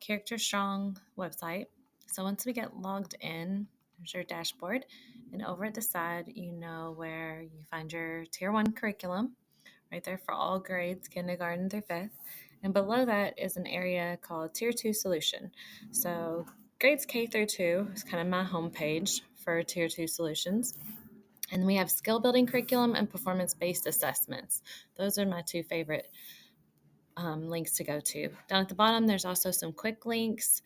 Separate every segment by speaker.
Speaker 1: Character Strong website. So once we get logged in, there's your dashboard, and over at the side, you know where you find your Tier 1 curriculum, right there for all grades, kindergarten through 5th. And below that is an area called Tier 2 Solution. So grades K through 2 is kind of my homepage for Tier 2 Solutions. And we have skill building curriculum and performance based assessments. Those are my two favorite links to go to. Down at the bottom, there's also some quick links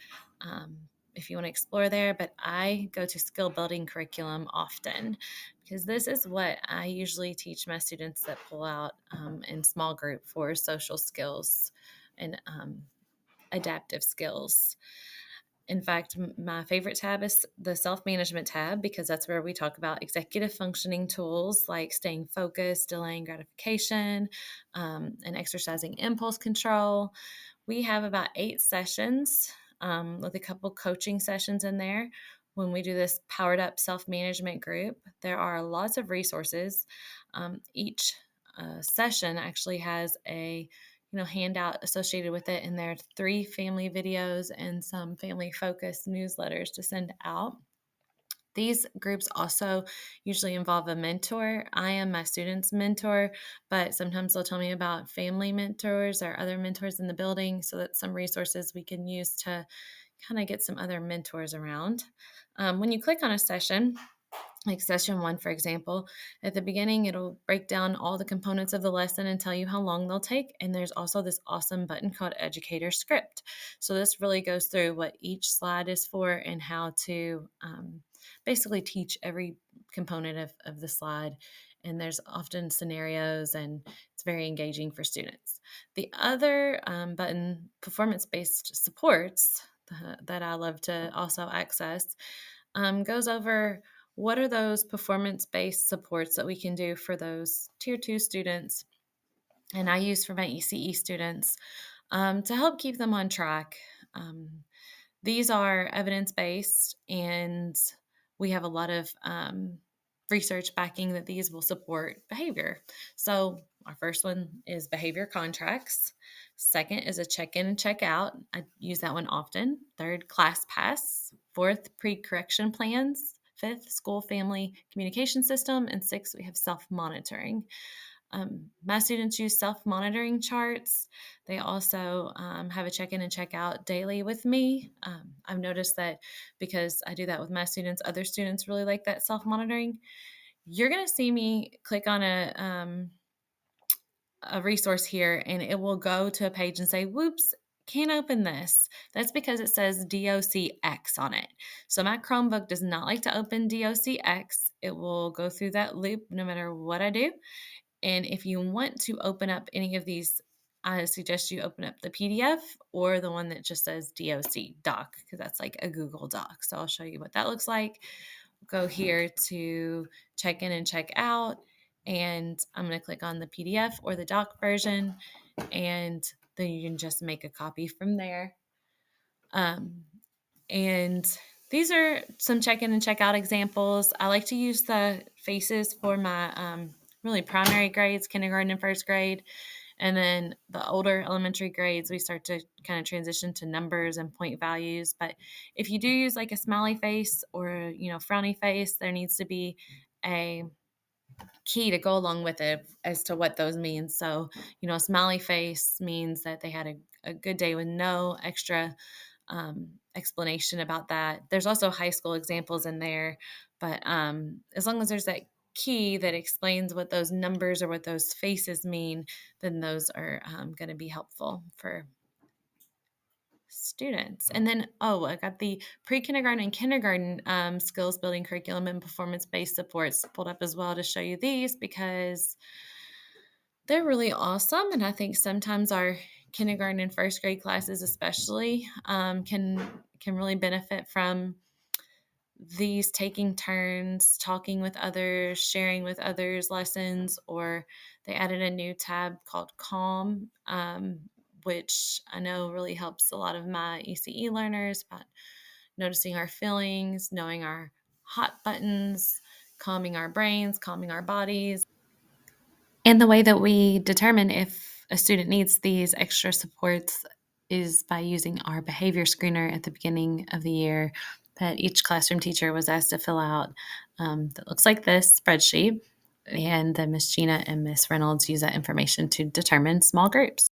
Speaker 1: if you want to explore there, but I go to skill building curriculum often because this is what I usually teach my students that pull out in small group for social skills and adaptive skills. In fact, my favorite tab is the self-management tab because that's where we talk about executive functioning tools like staying focused, delaying gratification, and exercising impulse control. We have about 8 sessions with a couple coaching sessions in there. When we do this powered up self-management group, there are lots of resources. Each session actually has a handout associated with it, and there are 3 family videos and some family focused newsletters to send out. These groups also usually involve a mentor. I am my students' mentor, but sometimes they'll tell me about family mentors or other mentors in the building, so that's some resources we can use to kind of get some other mentors around. When you click on a session, like session 1, for example, at the beginning, it'll break down all the components of the lesson and tell you how long they'll take. And there's also this awesome button called Educator Script. So this really goes through what each slide is for and how to basically teach every component of the slide. And there's often scenarios, and it's very engaging for students. The other button, performance-based supports, that I love to also access, goes over what are those performance-based supports that we can do for those Tier 2 students, and I use for my ECE students to help keep them on track. These are evidence-based, and we have a lot of research backing that these will support behavior. So our first one is behavior contracts. Second is a check-in and check-out. I use that one often. Third, class pass. Fourth, pre-correction plans. Fifth, school family communication system. And sixth, we have self-monitoring. My students use self-monitoring charts. They also have a check-in and check-out daily with me. I've noticed that because I do that with my students, other students really like that self-monitoring. You're going to see me click on a resource here, and it will go to a page and say, whoops, can't open this. That's because it says DOCX on it. So my Chromebook does not like to open DOCX. It will go through that loop no matter what I do. And if you want to open up any of these, I suggest you open up the PDF or the one that just says DOC doc, because that's like a Google Doc. So I'll show you what that looks like. Go here to check in and check out, and I'm going to click on the PDF or the doc version, and then you can just make a copy from there. And these are some check-in and check-out examples. I like to use the faces for my really primary grades, kindergarten and first grade. And then the older elementary grades, we start to kind of transition to numbers and point values. But if you do use like a smiley face or, frowny face, there needs to be a key to go along with it as to what those mean. So, a smiley face means that they had a good day with no extra explanation about that. There's also high school examples in there, but as long as there's that key that explains what those numbers or what those faces mean, then those are going to be helpful for students. And then, I got the pre-kindergarten and kindergarten skills building curriculum and performance-based supports pulled up as well to show you these because they're really awesome. And I think sometimes our kindergarten and first grade classes especially can really benefit from these taking turns, talking with others, sharing with others lessons, or they added a new tab called Calm, which I know really helps a lot of my ECE learners about noticing our feelings, knowing our hot buttons, calming our brains, calming our bodies, and the way that we determine if a student needs these extra supports is by using our behavior screener at the beginning of the year that each classroom teacher was asked to fill out. That looks like this spreadsheet. And then Miss Gina and Miss Reynolds use that information to determine small groups.